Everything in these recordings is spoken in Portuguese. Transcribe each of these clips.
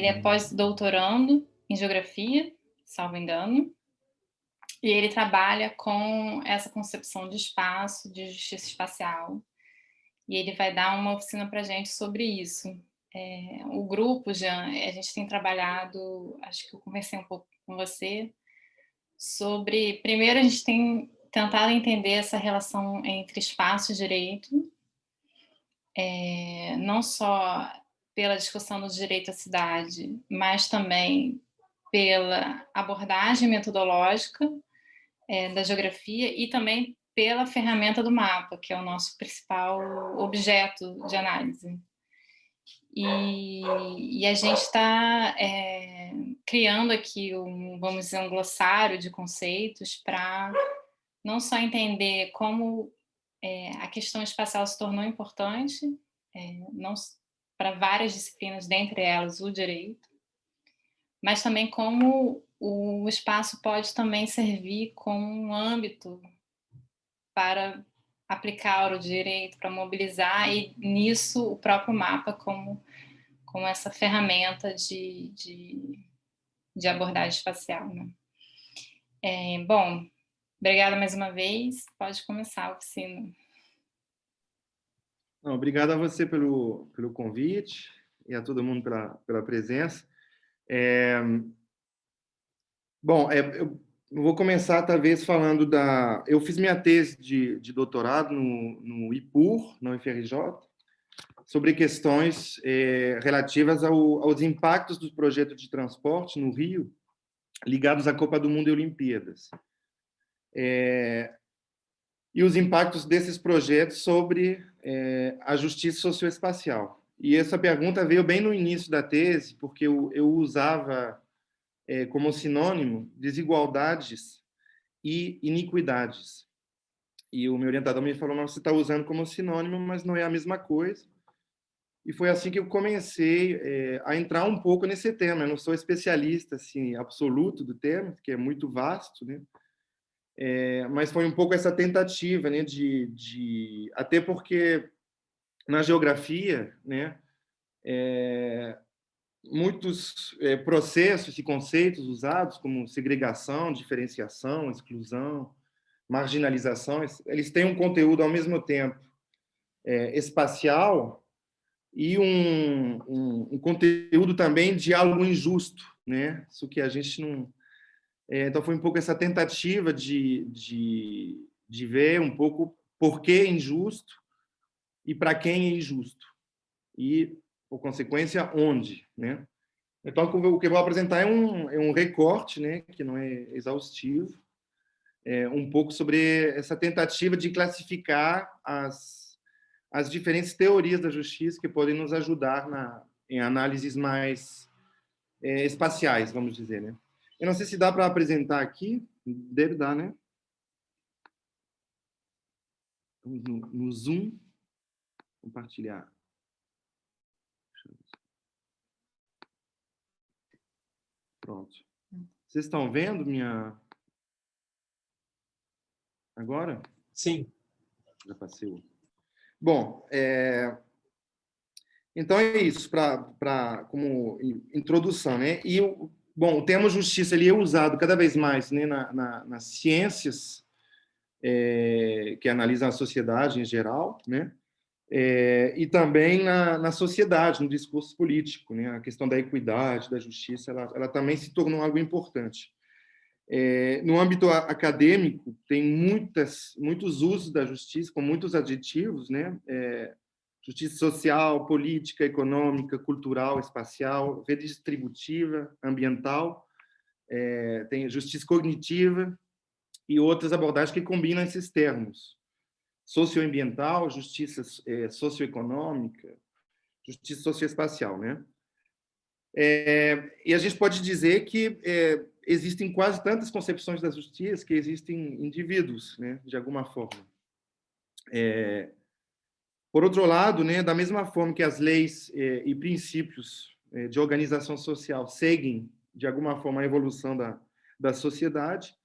é pós-doutorando em geografia, salvo engano, e ele trabalha com essa concepção de espaço, de justiça espacial, e ele vai dar uma oficina para a gente sobre isso. O grupo, Jean, a gente tem trabalhado, acho que eu conversei um pouco com você, sobre... Primeiro, a gente tem tentado entender essa relação entre espaço e direito, não só pela discussão do direito à cidade, mas também pela abordagem metodológica da geografia e também pela ferramenta do mapa, que é o nosso principal objeto de análise. E a gente está criando aqui, vamos dizer, um glossário de conceitos para não só entender como a questão espacial se tornou importante, não para várias disciplinas, dentre elas o direito, mas também como o espaço pode também servir como um âmbito para aplicar o direito, para mobilizar, e nisso o próprio mapa como essa ferramenta de abordagem espacial, né? Bom, obrigada mais uma vez, pode começar a oficina. Não, obrigado a você pelo convite e a todo mundo pela presença. Bom, eu vou começar, talvez, falando da... Eu fiz minha tese de doutorado no IPUR, na UFRJ, sobre questões relativas aos impactos dos projetos de transporte no Rio, ligados à Copa do Mundo e Olimpíadas. E os impactos desses projetos sobre a justiça socioespacial. E essa pergunta veio bem no início da tese, porque eu usava como sinônimo desigualdades e iniquidades. E o meu orientador me falou, mas você está usando como sinônimo, mas não é a mesma coisa. E foi assim que eu comecei a entrar um pouco nesse tema. Eu não sou especialista assim, absoluto do tema, que é muito vasto, né? Mas foi um pouco essa tentativa, né, até porque na geografia, né, muitos processos e conceitos usados como segregação, diferenciação, exclusão, marginalização, eles têm um conteúdo ao mesmo tempo espacial e um conteúdo também de algo injusto, né? Isso que a gente não... Então, foi um pouco essa tentativa de ver um pouco por que injusto e para quem é injusto. E, por consequência, onde, né? Então, o que eu vou apresentar é um recorte, né, que não é exaustivo, um pouco sobre essa tentativa de classificar as diferentes teorias da justiça que podem nos ajudar em análises mais espaciais, vamos dizer, né? Eu não sei se dá para apresentar aqui. Deve dar, né? Vamos no Zoom. Compartilhar. Pronto. Vocês estão vendo minha... Agora? Sim. Já passei. Bom, então é isso, como introdução, né? E bom, o termo justiça ele é usado cada vez mais, né, nas ciências que analisam a sociedade em geral, né? E também na sociedade, no discurso político, né? A questão da equidade, da justiça, ela também se tornou algo importante. No âmbito acadêmico, tem muitos usos da justiça, com muitos adjetivos, né? Justiça social, política, econômica, cultural, espacial, redistributiva, ambiental, tem justiça cognitiva e outras abordagens que combinam esses termos. Socioambiental, justiça socioeconômica, justiça socioespacial, né? E a gente pode dizer que existem quase tantas concepções da justiça que existem indivíduos, né, de alguma forma. Por outro lado, né, da mesma forma que as leis e princípios de organização social seguem, de alguma forma, a evolução da sociedade,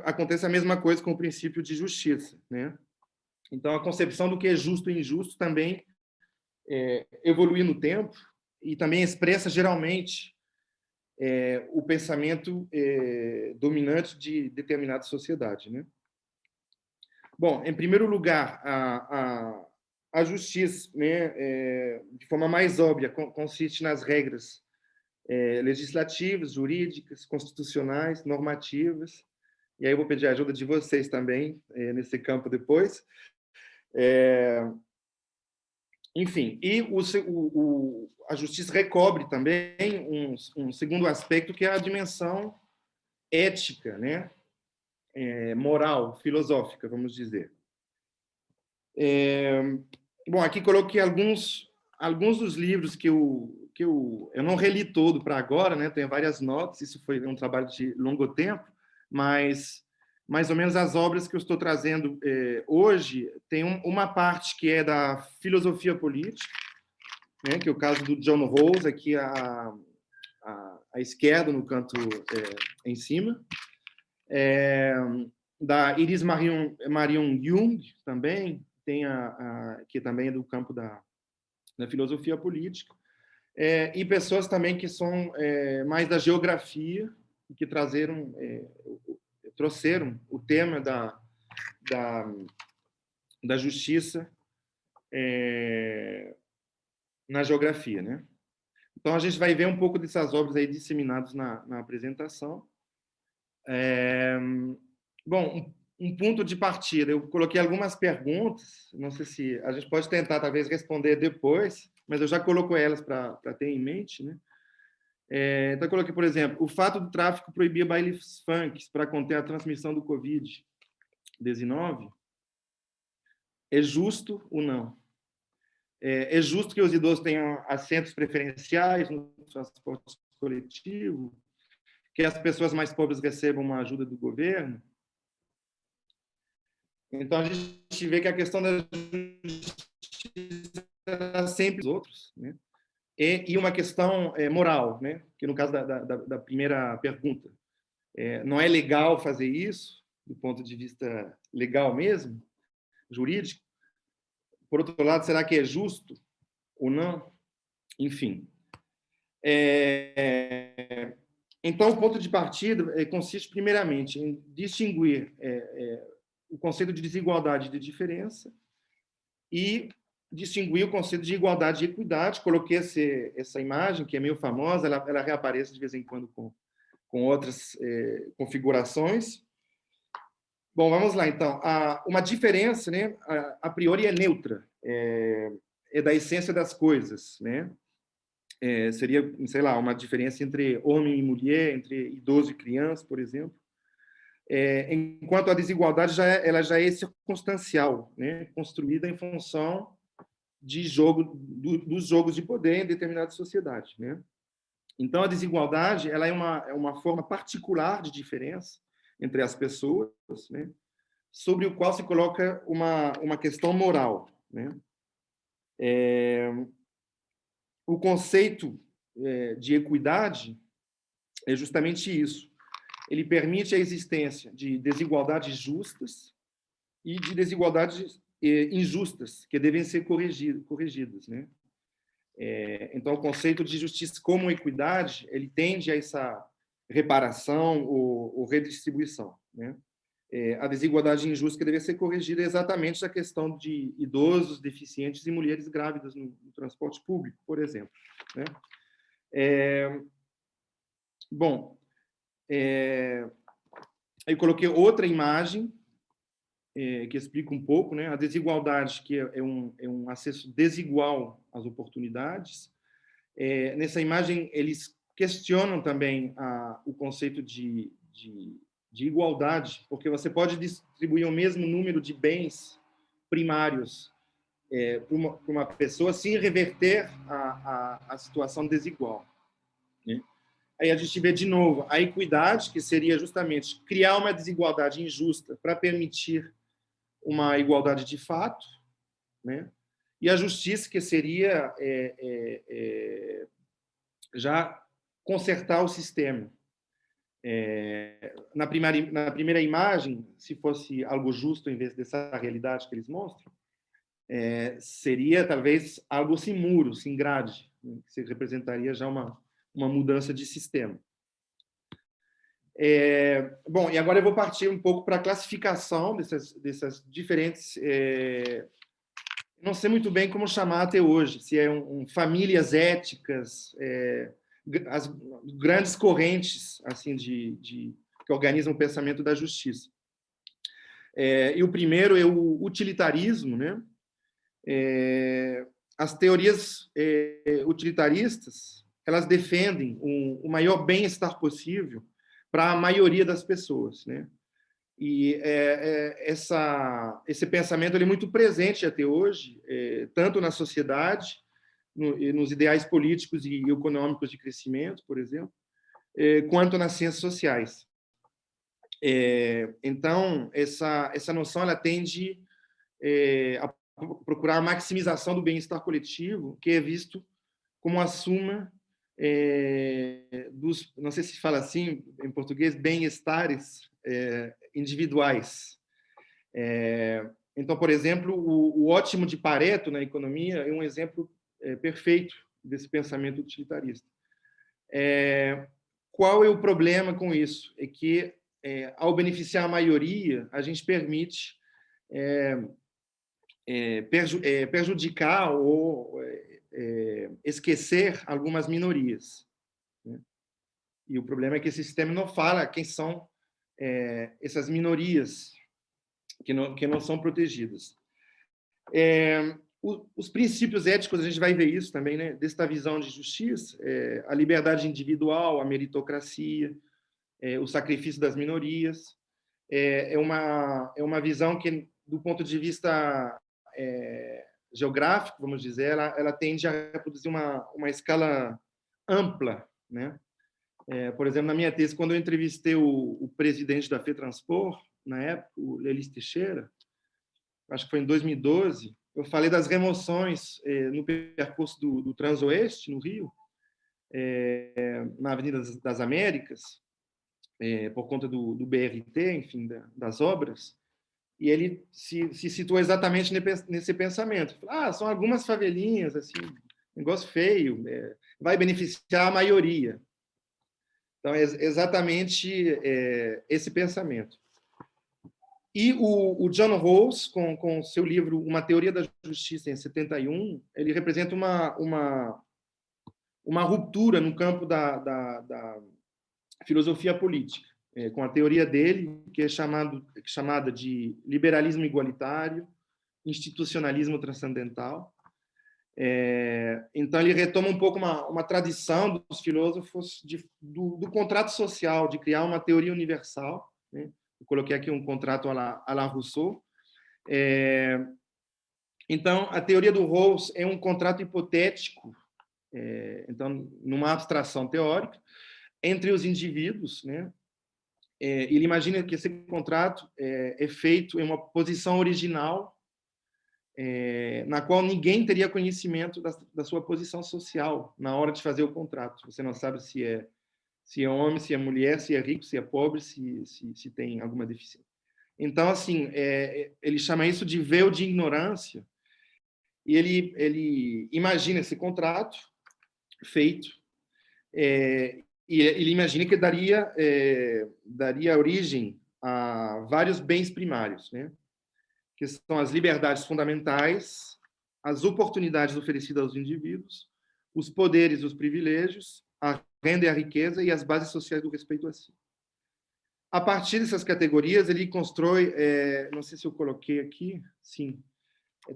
acontece a mesma coisa com o princípio de justiça, né? Então, a concepção do que é justo e injusto também evolui no tempo e também expressa geralmente o pensamento dominante de determinada sociedade, né? Bom, em primeiro lugar, a justiça, né, de forma mais óbvia, consiste nas regras legislativas, jurídicas, constitucionais, normativas. E aí eu vou pedir a ajuda de vocês também nesse campo depois. Enfim, e a justiça recobre também um segundo aspecto, que é a dimensão ética, né? Moral, filosófica, vamos dizer. Bom, aqui coloquei alguns dos livros que eu não reli todo para agora, né? Tenho várias notas, isso foi um trabalho de longo tempo, mas mais ou menos as obras que eu estou trazendo hoje, tem uma parte que é da filosofia política, né? Que é o caso do John Rawls, aqui à esquerda, no canto em cima. Da Iris Marion Jung, também, tem que também é do campo da filosofia política, e pessoas também que são mais da geografia, e que trouxeram o tema da justiça na geografia, né? Então, a gente vai ver um pouco dessas obras aí disseminadas na apresentação. Bom, um ponto de partida. Eu coloquei algumas perguntas, não sei se a gente pode tentar, talvez, responder depois, mas eu já coloco elas para ter em mente, né? Então, eu coloquei, por exemplo, o fato do tráfico proibir bailes funks para conter a transmissão do Covid-19 é justo ou não? É justo que os idosos tenham assentos preferenciais no transporte coletivo? Que as pessoas mais pobres recebam uma ajuda do governo? Então, a gente vê que a questão da justiça é sempre os outros, né? E uma questão moral, né? Que no caso da primeira pergunta, não é legal fazer isso, do ponto de vista legal mesmo, jurídico. Por outro lado, será que é justo ou não? Enfim. Então, o ponto de partida consiste, primeiramente, em distinguir o conceito de desigualdade e de diferença e distinguir o conceito de igualdade e equidade. Coloquei essa imagem, que é meio famosa, ela reaparece de vez em quando com outras configurações. Bom, vamos lá, então. Uma diferença, né, a priori, é neutra, é da essência das coisas, né? Seria, sei lá, uma diferença entre homem e mulher, entre idoso e criança, por exemplo. Enquanto a desigualdade ela já é circunstancial, né? Construída em função dos jogos de poder em determinada sociedade, né? Então, a desigualdade ela é uma forma particular de diferença entre as pessoas, né? Sobre o qual se coloca uma questão moral, né? O conceito de equidade é justamente isso. Ele permite a existência de desigualdades justas e de desigualdades injustas, que devem ser corrigidas, né? Então, o conceito de justiça como equidade, ele tende a essa reparação ou redistribuição, né? A desigualdade injusta que deve ser corrigida é exatamente a questão de idosos, deficientes e mulheres grávidas no transporte público, por exemplo, né? Bom, eu coloquei outra imagem que explica um pouco, né? A desigualdade, que é um acesso desigual às oportunidades. Nessa imagem, eles questionam também o conceito de igualdade, porque você pode distribuir o mesmo número de bens primários para uma pessoa sem reverter a situação desigual, né? Aí a gente vê de novo a equidade, que seria justamente criar uma desigualdade injusta para permitir uma igualdade de fato, né? E a justiça, que seria já consertar o sistema. Na primeira imagem, se fosse algo justo em vez dessa realidade que eles mostram, seria talvez algo sem muro, sem grade, né, que representaria já uma mudança de sistema. Bom, e agora eu vou partir um pouco para a classificação dessas diferentes... não sei muito bem como chamar até hoje, se é famílias éticas, as grandes correntes assim que organizam o pensamento da justiça. E o primeiro é o utilitarismo, né? As teorias utilitaristas, elas defendem o maior bem-estar possível para a maioria das pessoas, né? E esse pensamento ele é muito presente até hoje, tanto na sociedade, nos ideais políticos e econômicos de crescimento, por exemplo, quanto nas ciências sociais. Então, essa noção ela tende a procurar a maximização do bem-estar coletivo, que é visto como a suma dos, não sei se fala assim em português, bem-estares individuais. Então, por exemplo, o ótimo de Pareto na economia é um exemplo perfeito desse pensamento utilitarista. Qual é o problema com isso? É que, ao beneficiar a maioria, a gente permite prejudicar ou esquecer algumas minorias, né? E o problema é que esse sistema não fala quem são essas minorias que não são protegidas. Os princípios éticos, a gente vai ver isso também, né? Desta visão de justiça, a liberdade individual, a meritocracia, o sacrifício das minorias. É uma visão que, do ponto de vista geográfico, vamos dizer, ela tende a reproduzir uma escala ampla, né? Por exemplo, na minha tese, quando eu entrevistei o presidente da FETranspor, na época, o Lelis Teixeira, acho que foi em 2012, eu falei das remoções no percurso do Transoeste, no Rio, na Avenida das Américas, por conta do BRT, enfim, das obras, e ele se situou exatamente nesse pensamento. São algumas favelinhas, assim, negócio feio, vai beneficiar a maioria. Então, é exatamente esse pensamento. E o John Rawls, com seu livro Uma Teoria da Justiça, em 71, ele representa uma ruptura no campo da filosofia política, com a teoria dele, que é chamada de liberalismo igualitário, institucionalismo transcendental. Então, ele retoma um pouco uma tradição dos filósofos do contrato social, de criar uma teoria universal, né? Eu coloquei aqui um contrato à la Rousseau. Então, a teoria do Rawls é um contrato hipotético, então, numa abstração teórica, entre os indivíduos, né? Ele imagina que esse contrato é feito em uma posição original, na qual ninguém teria conhecimento da sua posição social na hora de fazer o contrato. Você não sabe se é homem, se é mulher, se é rico, se é pobre, se tem alguma deficiência. Então, assim, ele chama isso de véu de ignorância, e ele imagina esse contrato feito, e ele imagina que daria origem a vários bens primários, né? Que são as liberdades fundamentais, as oportunidades oferecidas aos indivíduos, os poderes e os privilégios, a renda e a riqueza e as bases sociais do respeito a si. A partir dessas categorias, ele constrói, não sei se eu coloquei aqui, sim,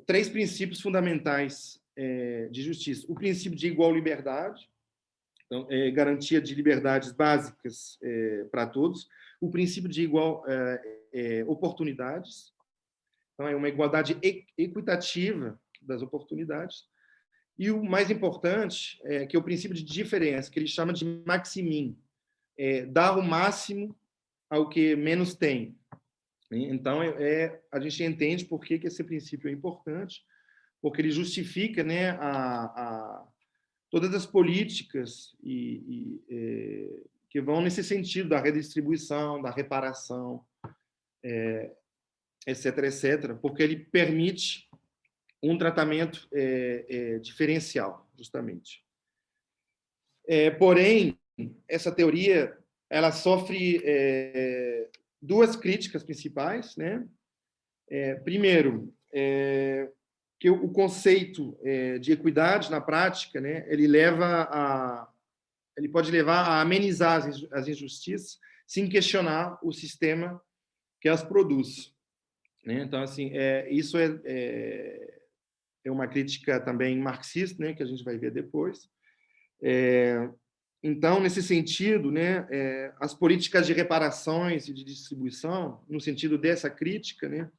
3 princípios fundamentais de justiça. O princípio de igual liberdade, então, garantia de liberdades básicas para todos. O princípio de igual oportunidades, então é uma igualdade equitativa das oportunidades. E o mais importante, que é o princípio de diferença, que ele chama de maximin, dar o máximo ao que menos tem. Então, a gente entende por que esse princípio é importante, porque ele justifica, né, todas as políticas que vão nesse sentido da redistribuição, da reparação, etc., etc., porque ele permite um tratamento diferencial, justamente. Porém, essa teoria ela sofre duas críticas principais, né? Primeiro, que o conceito de equidade na prática, né, ele pode levar a amenizar as injustiças sem questionar o sistema que as produz, né? Então, assim, isso é uma crítica também marxista, né, que a gente vai ver depois. Então, nesse sentido, né, as políticas de reparações e de distribuição, no sentido dessa crítica, né,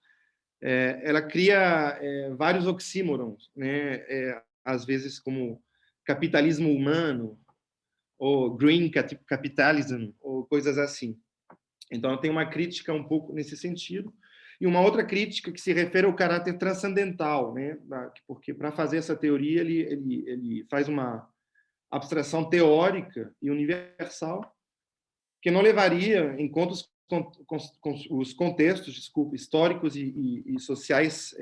ela cria vários oxímorons, né, às vezes como capitalismo humano, ou green capitalism, ou coisas assim. Então, tem uma crítica um pouco nesse sentido. E uma outra crítica que se refere ao caráter transcendental, né, porque para fazer essa teoria ele faz uma abstração teórica e universal que não levaria em conta os contextos, desculpa, históricos e sociais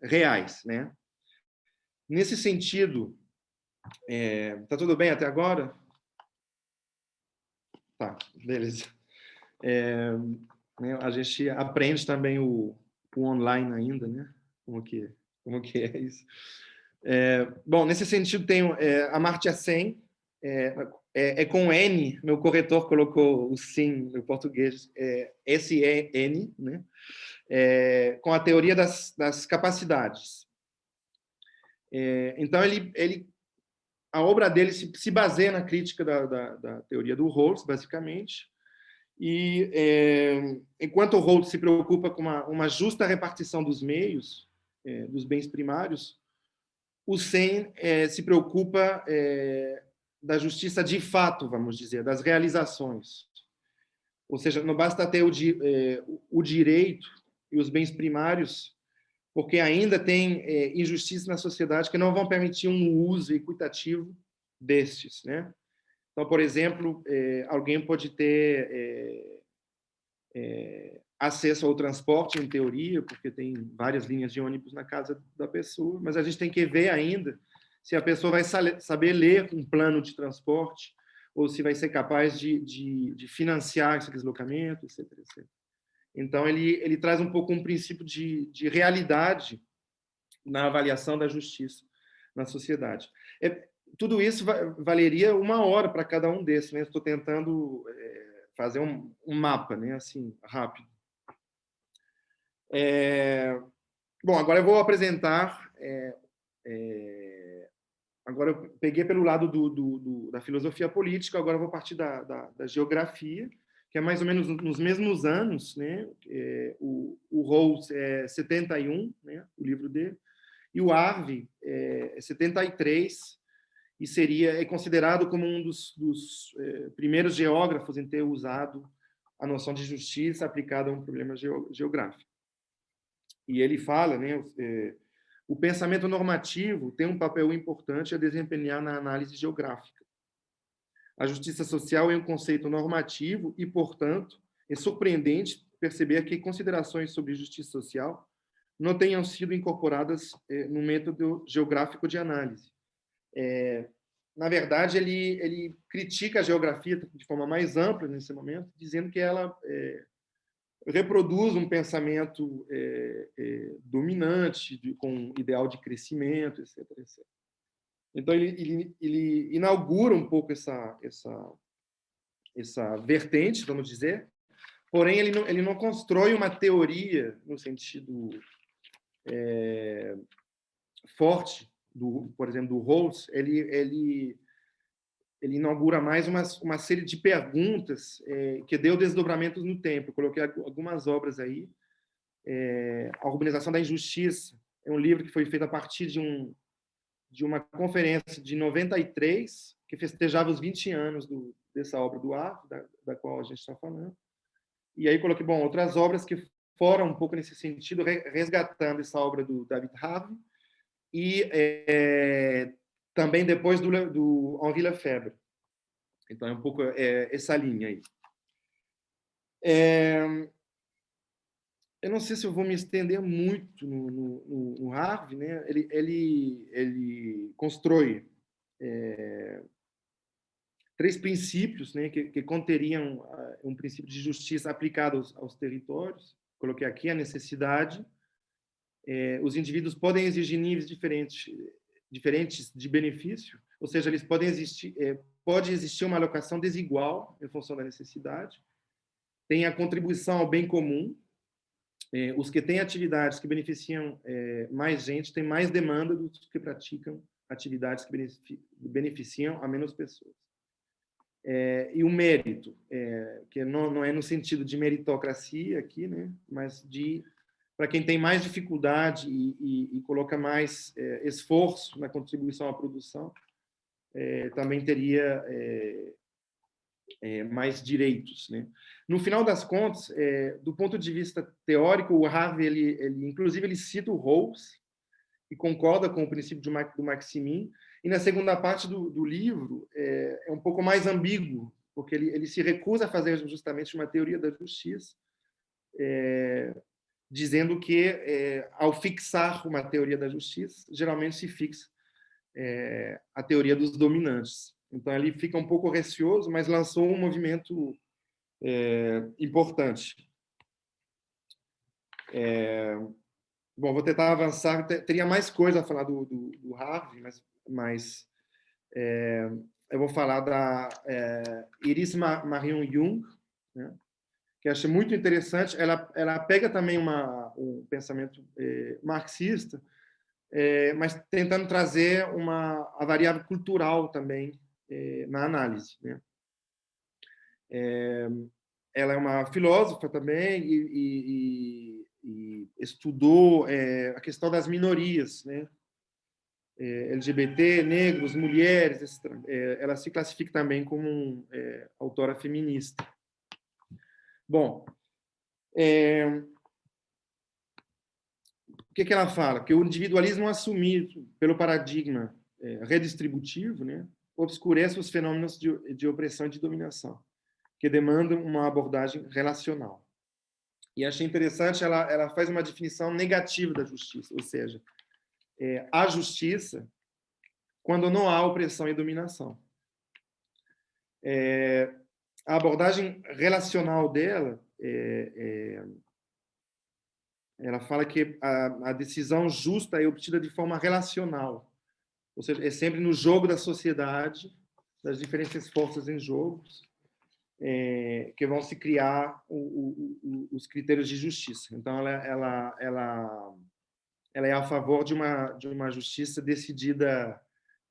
reais, né? Nesse sentido, tá tudo bem até agora? Tá, beleza. Né, a gente aprende também o online ainda, né? Como que é isso? Bom, nesse sentido, tem Amartya Sen, com N, meu corretor colocou o sim no português, S-E-N, né? Com a teoria das capacidades. Então, a obra dele se baseia na crítica da teoria do Rawls, basicamente, e enquanto o Rawls se preocupa com uma justa repartição dos meios, dos bens primários, o Sen se preocupa da justiça de fato, vamos dizer, das realizações. Ou seja, não basta ter o direito e os bens primários, porque ainda tem injustiça na sociedade que não vão permitir um uso equitativo destes, né? Então, por exemplo, alguém pode ter acesso ao transporte, em teoria, porque tem várias linhas de ônibus na casa da pessoa, mas a gente tem que ver ainda se a pessoa vai saber ler um plano de transporte ou se vai ser capaz de financiar esse deslocamento, etc, etc. Então, ele traz um pouco um princípio de realidade na avaliação da justiça na sociedade. Tudo isso valeria 1 hora para cada um desses, né? Estou tentando fazer um mapa, né? Assim, rápido. Bom, agora eu vou apresentar. Agora eu peguei pelo lado da filosofia política, agora eu vou partir da geografia, que é mais ou menos nos mesmos anos, né? O Rawls é 71, né? O livro dele, e o Harvey é 73, e é considerado como um dos primeiros geógrafos em ter usado a noção de justiça aplicada a um problema geográfico. E ele fala, né, o pensamento normativo tem um papel importante a desempenhar na análise geográfica. A justiça social é um conceito normativo e, portanto, é surpreendente perceber que considerações sobre justiça social não tenham sido incorporadas no método geográfico de análise. Na verdade, ele critica a geografia de forma mais ampla nesse momento, dizendo que ela reproduz um pensamento dominante, com ideal de crescimento, etc, etc. Então, ele inaugura um pouco essa vertente, vamos dizer, porém, ele não constrói uma teoria no sentido forte, por exemplo, do Rawls. Ele inaugura mais uma série de perguntas que deu desdobramentos no tempo. Eu coloquei algumas obras aí. A Urbanização da Injustiça é um livro que foi feito a partir de uma conferência de 93, que festejava os 20 anos dessa obra do Arthur, da qual a gente está falando. E aí coloquei, bom, outras obras que foram um pouco nesse sentido, resgatando essa obra do David Harvey, e também depois do Henri Lefebvre. Então, é um pouco essa linha aí. Eu não sei se eu vou me estender muito no Harvey, né? Ele constrói três princípios, né, que conteriam um princípio de justiça aplicado aos territórios. Coloquei aqui a necessidade. Os indivíduos podem exigir níveis diferentes de benefício, ou seja, eles podem existir, pode existir uma alocação desigual em função da necessidade. Tem a contribuição ao bem comum. Os que têm atividades que beneficiam mais gente têm mais demanda dos que praticam atividades que beneficiam a menos pessoas. E o mérito, que não é no sentido de meritocracia aqui, né, mas para quem tem mais dificuldade e coloca mais esforço na contribuição à produção, também teria mais direitos, né? No final das contas, do ponto de vista teórico, o Harvey, inclusive, ele cita o Rawls e concorda com o princípio do Maximin. E na segunda parte do livro é um pouco mais ambíguo, porque ele se recusa a fazer justamente uma teoria da justiça, dizendo que, ao fixar uma teoria da justiça, geralmente se fixa a teoria dos dominantes. Então, ele fica um pouco receoso, mas lançou um movimento importante. Bom, vou tentar avançar. Teria mais coisa a falar do Harvey, mas eu vou falar da Iris Marion Jung, né, que eu achei muito interessante. Ela pega também um pensamento marxista, mas tentando trazer a variável cultural também na análise, né? Ela é uma filósofa também e estudou a questão das minorias, né? LGBT, negros, mulheres. Ela se classifica também como autora feminista. Bom, o que ela fala? Que o individualismo assumido pelo paradigma redistributivo, né, obscurece os fenômenos de opressão e de dominação, que demandam uma abordagem relacional. E achei interessante, ela faz uma definição negativa da justiça, ou seja, há justiça quando não há opressão e dominação. A abordagem relacional dela, ela fala que a decisão justa é obtida de forma relacional, ou seja, é sempre no jogo da sociedade, das diferentes forças em jogo, que vão se criar os critérios de justiça. Então, ela é a favor de uma justiça decidida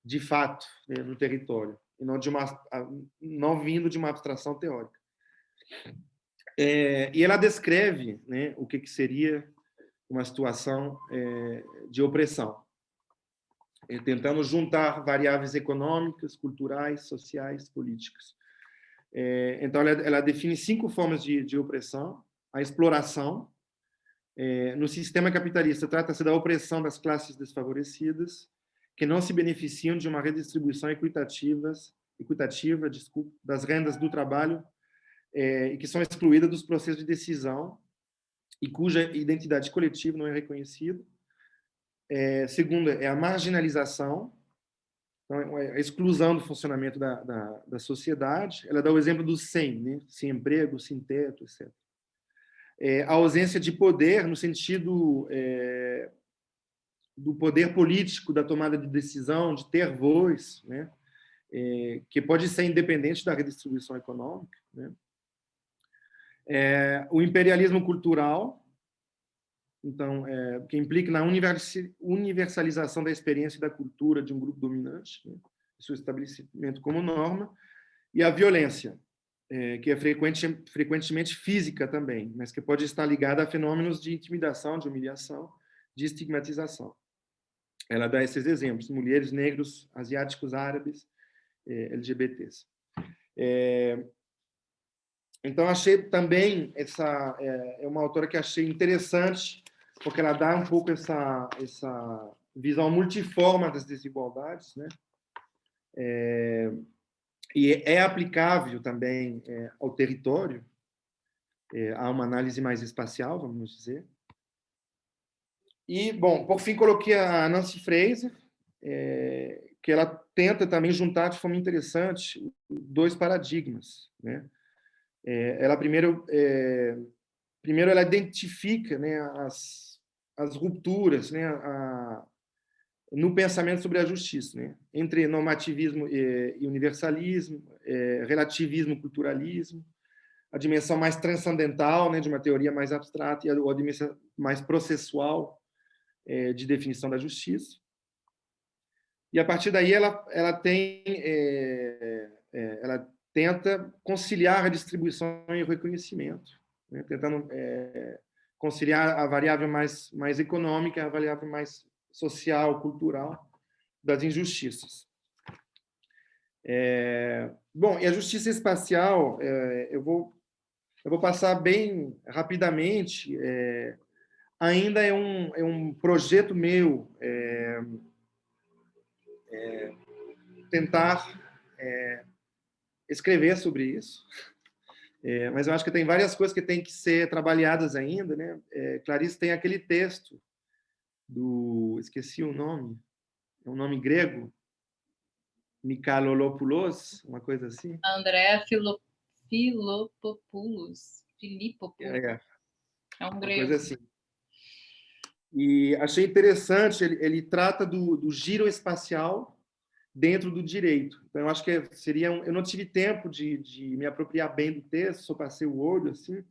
de fato, né, no território, e não vindo de uma abstração teórica. E ela descreve, né, o que seria uma situação de opressão, tentando juntar variáveis econômicas, culturais, sociais, políticas. Então, ela define 5 formas de opressão: a exploração. No sistema capitalista, trata-se da opressão das classes desfavorecidas, que não se beneficiam de uma redistribuição equitativa, das rendas do trabalho, e que são excluídas dos processos de decisão e cuja identidade coletiva não é reconhecida. Segundo, é a marginalização, então, a exclusão do funcionamento da sociedade. Ela dá o exemplo do sem, né? Sem emprego, sem teto, etc. A ausência de poder, no sentido do poder político, da tomada de decisão, de ter voz, né? Que pode ser independente da redistribuição econômica, né? O imperialismo cultural, então, que implica na universalização da experiência e da cultura de um grupo dominante, né, seu estabelecimento como norma, e a violência, que é frequentemente física também, mas que pode estar ligada a fenômenos de intimidação, de humilhação, de estigmatização. Ela dá esses exemplos: mulheres, negros, asiáticos, árabes, LGBTs. Então, achei também é uma autora que achei interessante, porque ela dá um pouco essa visão multiforme das desigualdades, né? E é aplicável também ao território, a uma análise mais espacial, vamos dizer. E, bom, por fim, coloquei a Nancy Fraser, que ela tenta também juntar de forma interessante dois paradigmas, né? Ela primeiro ela identifica, né, as rupturas, né, no pensamento sobre a justiça, né, entre normativismo e universalismo, relativismo, culturalismo, a dimensão mais transcendental, né, de uma teoria mais abstrata, e a dimensão mais processual de definição da justiça. E a partir daí ela tenta conciliar a distribuição e o reconhecimento, né, tentando conciliar a variável mais econômica, a variável mais social, cultural das injustiças. Bom, e a justiça espacial, eu vou passar bem rapidamente. Ainda é um projeto meu tentar escrever sobre isso. Mas eu acho que tem várias coisas que têm que ser trabalhadas ainda, né? Clarice tem aquele texto esqueci o nome, é um nome grego, Mikalolopoulos, uma coisa assim. André Filopopoulos. É um uma grego. coisa assim. E achei interessante, ele trata do giro espacial dentro do direito. Então, eu acho que eu não tive tempo de me apropriar bem do texto, só passei o olho, assim,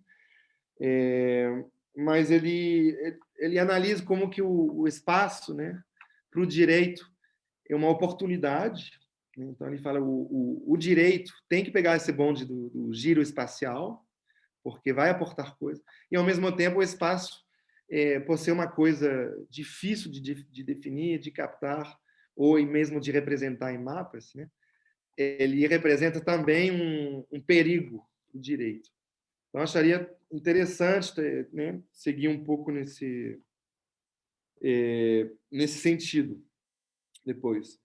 mas ele analisa como que o espaço, né, para o direito é uma oportunidade, né? Então, ele fala o direito tem que pegar esse bonde do giro espacial, porque vai aportar coisa, e, ao mesmo tempo, o espaço, por ser uma coisa difícil de definir, de captar, ou mesmo de representar em mapas, né, ele representa também um perigo do direito. Então, acharia interessante, né, seguir um pouco nesse sentido depois.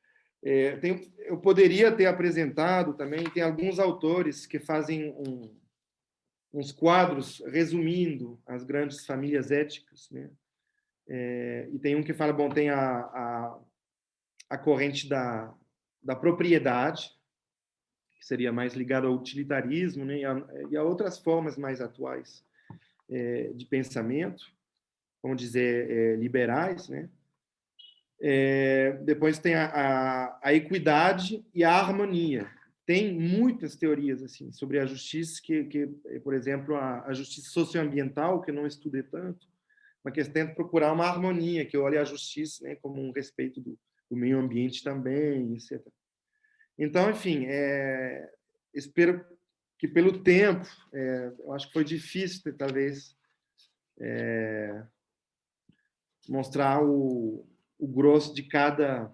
Eu poderia ter apresentado também, tem alguns autores que fazem uns quadros resumindo as grandes famílias éticas, né? E tem um que fala, bom, tem a corrente da propriedade, que seria mais ligado ao utilitarismo, né? E a outras formas mais atuais de pensamento, vamos dizer, liberais, né? Depois tem a equidade e a harmonia. Tem muitas teorias assim sobre a justiça que por exemplo, a justiça socioambiental, que eu não estudei tanto, mas que tenta procurar uma harmonia, que olha a justiça, né, como um respeito do meio ambiente também, etc. Então, enfim, espero que pelo tempo, eu acho que foi difícil, talvez, mostrar o grosso de cada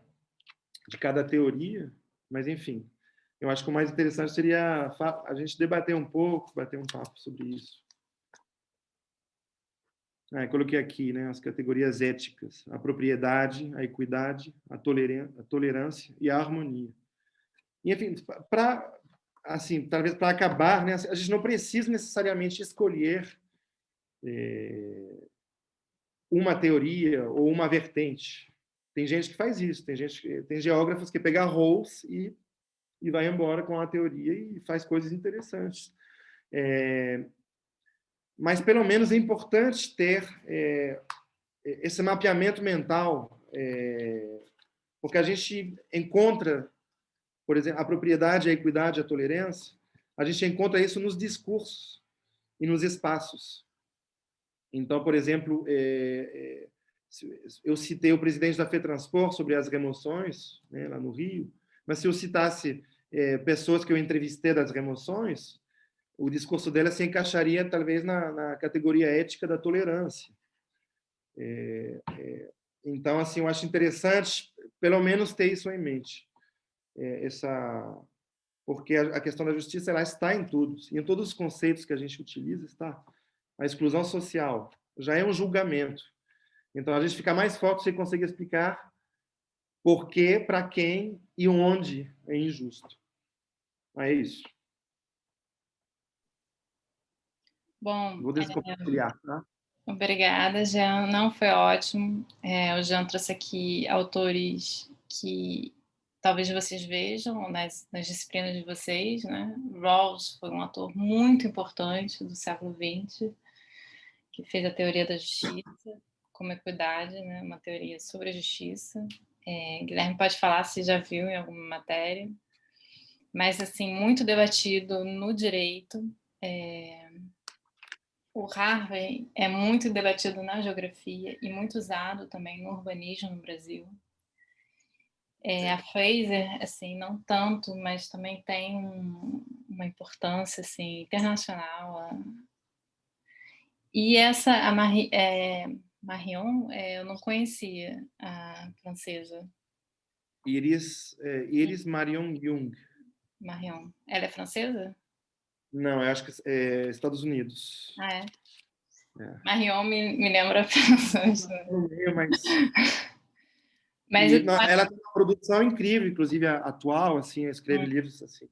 teoria, mas, enfim, eu acho que o mais interessante seria a gente debater um pouco, bater um papo sobre isso. Coloquei aqui, né, as categorias éticas: a propriedade, a equidade, a tolerância e a harmonia. E, enfim, assim, talvez para acabar, né, a gente não precisa necessariamente escolher uma teoria ou uma vertente. Tem gente que faz isso, tem geógrafos que pegam Rawls e vai embora com a teoria e faz coisas interessantes. Mas, pelo menos, é importante ter esse mapeamento mental, porque a gente encontra, por exemplo, a propriedade, a equidade, a tolerância, a gente encontra isso nos discursos e nos espaços. Então, por exemplo, eu citei o presidente da FETransport sobre as remoções, né, lá no Rio, mas se eu citasse pessoas que eu entrevistei das remoções, o discurso dela se encaixaria talvez na categoria ética da tolerância. Então, assim, eu acho interessante, pelo menos, ter isso em mente. Porque a questão da justiça, ela está em tudo, em todos os conceitos que a gente utiliza, está. A exclusão social já é um julgamento. Então, a gente fica mais forte se conseguir explicar por quê, para quem e onde é injusto. É isso. Bom, vou descompartilhar, tá? Obrigada, Jean. Não, foi ótimo. O Jean trouxe aqui autores que talvez vocês vejam nas disciplinas de vocês, né? Rawls foi um ator muito importante do século XX, que fez a teoria da justiça como equidade, né? Uma teoria sobre a justiça. Guilherme pode falar se já viu em alguma matéria, mas assim, muito debatido no direito. O Harvey é muito debatido na geografia e muito usado também no urbanismo no Brasil. A Fraser, assim, não tanto, mas também tem uma importância assim, internacional. E a Marion, eu não conhecia a francesa. Iris Marion Jung. Marion. Ela é francesa? Não, eu acho que é Estados Unidos. Ah, é? É. Marion me lembra francesa. Mas Não, ela tem uma produção incrível, inclusive atual, assim, escreve livros assim,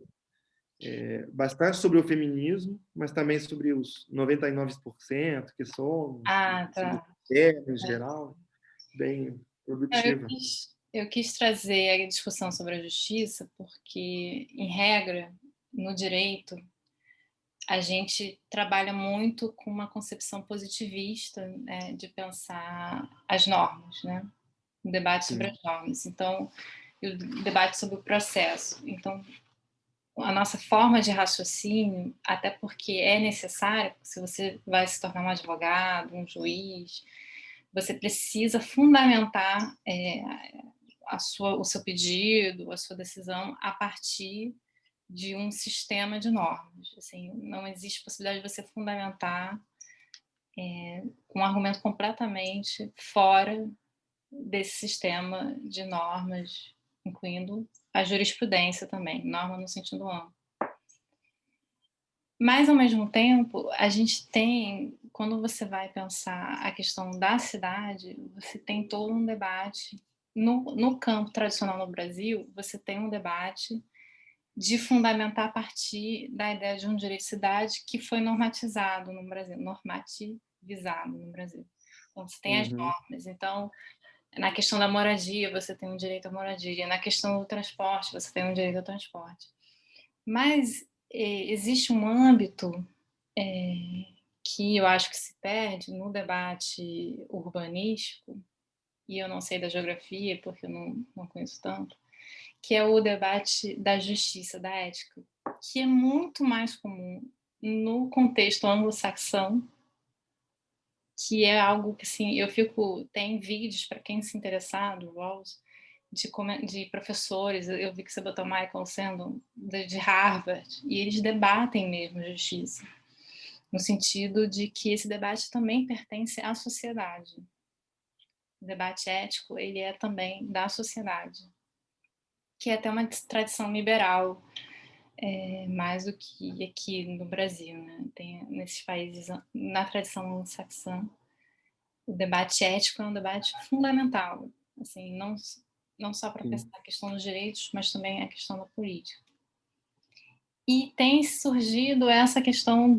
bastante sobre o feminismo, mas também sobre os 99% que somos, sobre o tá. tema em geral, bem Eu produtiva. eu quis trazer a discussão sobre a justiça porque, em regra, no direito, a gente trabalha muito com uma concepção positivista, né, de pensar as normas, né? O debate sobre Sim. as normas. Então, o debate sobre o processo. Então, a nossa forma de raciocínio, até porque é necessário, se você vai se tornar um advogado, um juiz, você precisa fundamentar o seu pedido, a sua decisão a partir de um sistema de normas. Assim, não existe possibilidade de você fundamentar um argumento completamente fora desse sistema de normas, incluindo a jurisprudência também, norma no sentido amplo. Mas, ao mesmo tempo, a gente tem, quando você vai pensar a questão da cidade, você tem todo um debate. No campo tradicional no Brasil, você tem um debate de fundamentar a partir da ideia de um direito de cidade que foi normatizado no Brasil, normativizado no Brasil. Então, você tem as normas. Então, na questão da moradia, você tem um direito à moradia. Na questão do transporte, você tem um direito ao transporte. Mas existe um âmbito que eu acho que se perde no debate urbanístico, e eu não sei da geografia, porque eu não conheço tanto, que é o debate da justiça, da ética, que é muito mais comum no contexto anglo-saxão, que é algo que, assim, tem vídeos para quem se interessar do Rawls, de professores, eu vi que você botou Michael Sandel, de Harvard, e eles debatem mesmo justiça, no sentido de que esse debate também pertence à sociedade. O debate ético, ele é também da sociedade, que é até uma tradição liberal, mais do que aqui no Brasil, né? Tem nesses países, na tradição anglo-saxã, o debate ético é um debate fundamental, assim, não só para pensar a questão dos direitos, mas também a questão da política. E tem surgido essa questão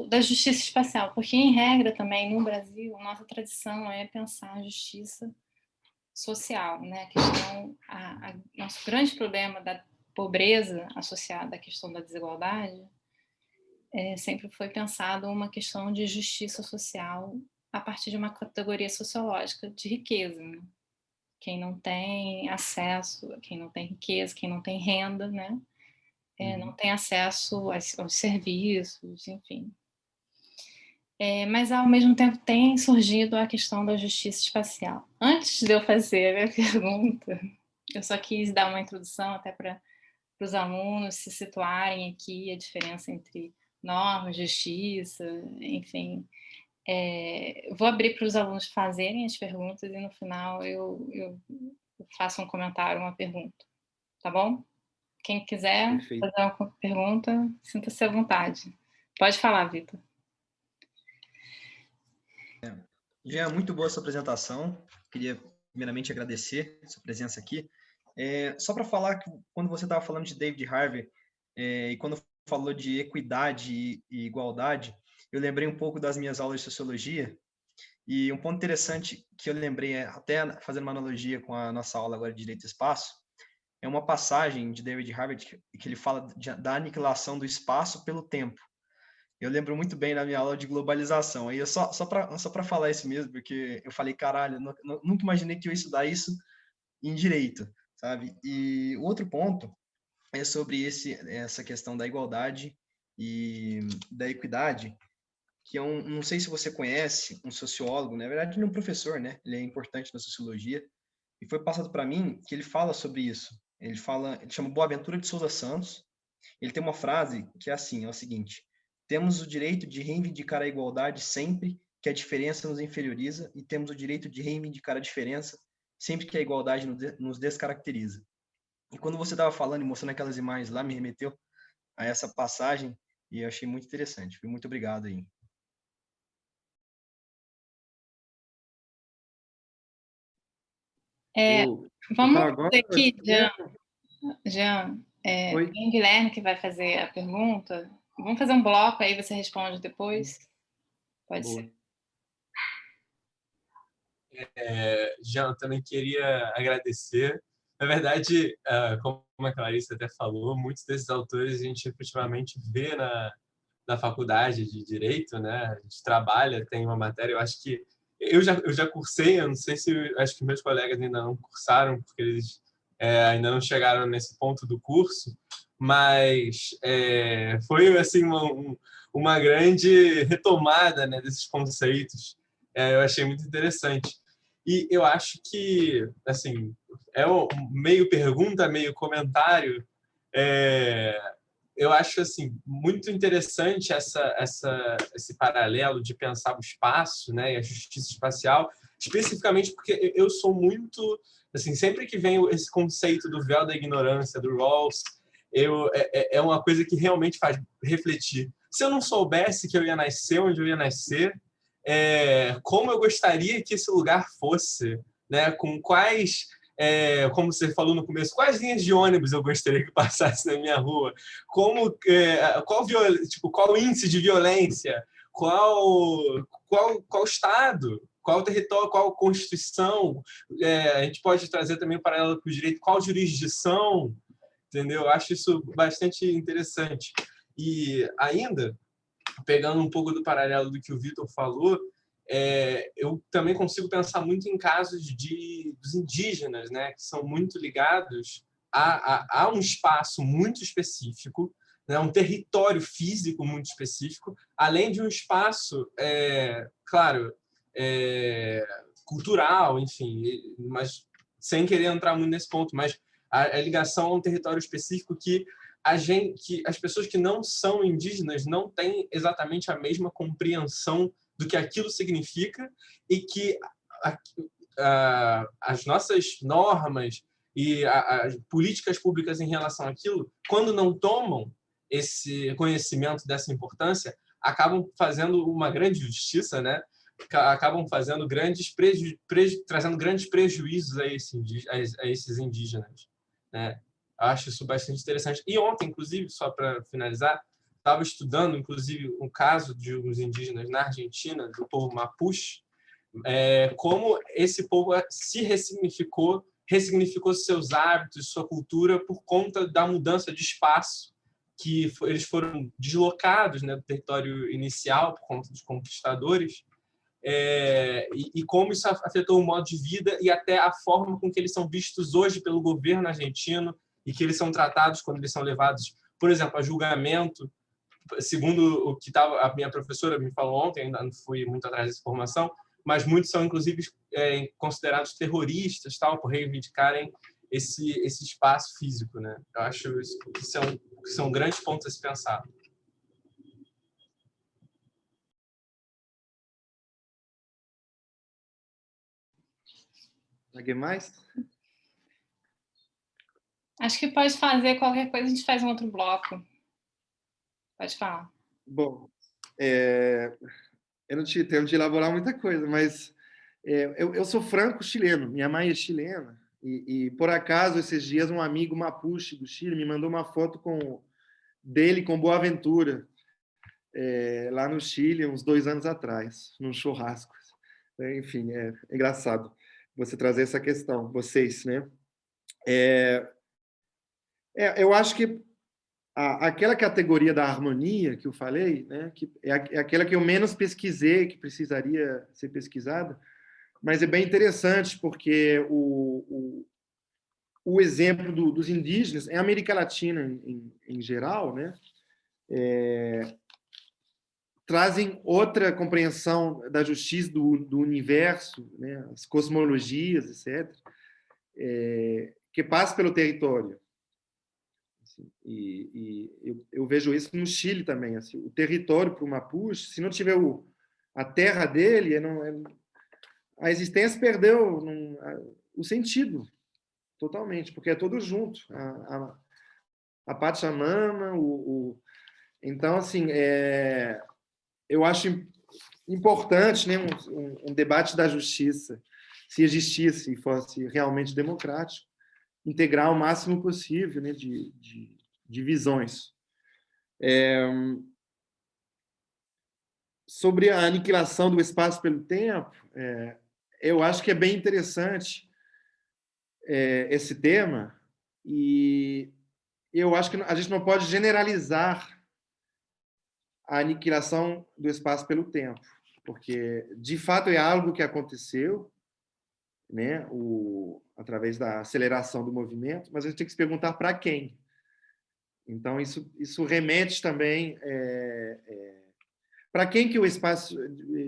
da justiça espacial, porque, em regra, também, no Brasil, nossa tradição é pensar a justiça social, né? A questão, nosso grande problema da pobreza associada à questão da desigualdade sempre foi pensado uma questão de justiça social a partir de uma categoria sociológica de riqueza, né? Quem não tem acesso, quem não tem riqueza, quem não tem renda, né? Não tem acesso aos serviços, enfim. Mas, ao mesmo tempo, tem surgido a questão da justiça espacial. Antes de eu fazer a minha pergunta, eu só quis dar uma introdução até para os alunos se situarem aqui, a diferença entre norma, justiça, enfim. Vou abrir para os alunos fazerem as perguntas e, no final, eu faço um comentário, uma pergunta. Tá bom? Quem quiser Perfeito. fazer uma pergunta, sinta-se à vontade. Pode falar, Vitor. Jean, muito boa sua apresentação. Queria primeiramente agradecer a sua presença aqui. Só para falar que quando você estava falando de David Harvey e quando falou de equidade e igualdade, eu lembrei um pouco das minhas aulas de sociologia e um ponto interessante que eu lembrei, até fazendo uma analogia com a nossa aula agora de direito do espaço, é uma passagem de David Harvey que ele fala da aniquilação do espaço pelo tempo. Eu lembro muito bem da minha aula de globalização. Aí eu só para falar isso mesmo, porque eu falei, caralho, nunca imaginei que eu ia estudar isso em direito, sabe? E o outro ponto é sobre essa questão da igualdade e da equidade, que não sei se você conhece, um sociólogo, na verdade ele é um professor, né? Ele é importante na sociologia, e foi passado para mim que ele fala sobre isso. Ele chama Boaventura de Souza Santos. Ele tem uma frase que é assim, é o seguinte: temos o direito de reivindicar a igualdade sempre que a diferença nos inferioriza, e temos o direito de reivindicar a diferença sempre que a igualdade nos descaracteriza. E quando você estava falando e mostrando aquelas imagens lá, me remeteu a essa passagem, e eu achei muito interessante. Muito obrigado aí. Vamos falar agora? fazer aqui, Jean, tem o Guilherme que vai fazer a pergunta. Vamos fazer um bloco, aí você responde depois? Pode ser. Jean, eu também queria agradecer. Na verdade, como a Clarissa até falou, muitos desses autores a gente efetivamente vê na faculdade de Direito, né? A gente trabalha, tem uma matéria, eu acho que eu já cursei, eu não sei se acho que meus colegas ainda não cursaram, porque eles ainda não chegaram nesse ponto do curso, mas foi assim uma grande retomada, né, desses conceitos. Eu achei muito interessante. E eu acho que, assim, é meio pergunta, meio comentário. Eu acho assim muito interessante esse paralelo de pensar o espaço, né, e a justiça espacial, especificamente porque eu sou muito assim, sempre que vem esse conceito do véu da ignorância do Rawls, é uma coisa que realmente faz refletir. Se eu não soubesse que eu ia nascer onde eu ia nascer, como eu gostaria que esse lugar fosse, né, com quais como você falou no começo, quais linhas de ônibus eu gostaria que passasse na minha rua? Qual o índice de violência? Qual estado? Qual território? Qual Constituição? A gente pode trazer também um paralelo com o direito. Qual jurisdição? Entendeu? Eu acho isso bastante interessante. E ainda, pegando um pouco do paralelo do que o Vitor falou, eu também consigo pensar muito em casos dos indígenas, né, que são muito ligados a um espaço muito específico, né, um território físico muito específico, além de um espaço, claro, cultural, enfim, mas sem querer entrar muito nesse ponto, mas a ligação a um território específico que as pessoas que não são indígenas não têm exatamente a mesma compreensão do que aquilo significa, e que as nossas normas e as políticas públicas em relação àquilo, quando não tomam esse conhecimento dessa importância, acabam fazendo uma grande justiça, né? Acabam fazendo trazendo grandes prejuízos a esses indígenas, né? Acho isso bastante interessante. E ontem, inclusive, só para finalizar, estava estudando, inclusive, um caso de uns indígenas na Argentina, do povo Mapuche, como esse povo se ressignificou seus hábitos, sua cultura, por conta da mudança de espaço, que eles foram deslocados, né, do território inicial por conta dos conquistadores, e como isso afetou o modo de vida e até a forma com que eles são vistos hoje pelo governo argentino e que eles são tratados quando eles são levados, por exemplo, a julgamento. Segundo o que a minha professora me falou ontem, ainda não fui muito atrás dessa informação, mas muitos são, inclusive, considerados terroristas, tal, por reivindicarem esse espaço físico, né? Eu acho que são grandes pontos a se pensar. Alguém mais? Acho que pode fazer qualquer coisa, a gente faz um outro bloco. Pode falar. Bom, eu não tive tempo de elaborar muita coisa, mas eu sou franco-chileno, minha mãe é chilena, e por acaso, esses dias, um amigo mapuche do Chile me mandou uma foto dele com Boaventura, lá no Chile, uns 2 anos atrás, num churrasco. Enfim, é engraçado você trazer essa questão, vocês, né? Eu acho que aquela categoria da harmonia que eu falei, né, que é aquela que eu menos pesquisei, que precisaria ser pesquisada, mas é bem interessante, porque o exemplo dos indígenas, em América Latina em geral, né, trazem outra compreensão da justiça do universo, né, as cosmologias, etc., que passa pelo território. Assim, eu vejo isso no Chile também. Assim, o território para o Mapuche, se não tiver a terra dele, a existência perdeu o sentido totalmente, porque é tudo junto. A Pachamama, então, assim, eu acho importante, né, um debate da justiça, se existisse e fosse realmente democrático, integrar o máximo possível, né, de visões. Sobre a aniquilação do espaço pelo tempo, eu acho que é bem interessante esse tema, e eu acho que a gente não pode generalizar a aniquilação do espaço pelo tempo, porque, de fato, é algo que aconteceu, né, através da aceleração do movimento, mas a gente tem que se perguntar para quem. Então, isso remete também para quem que o espaço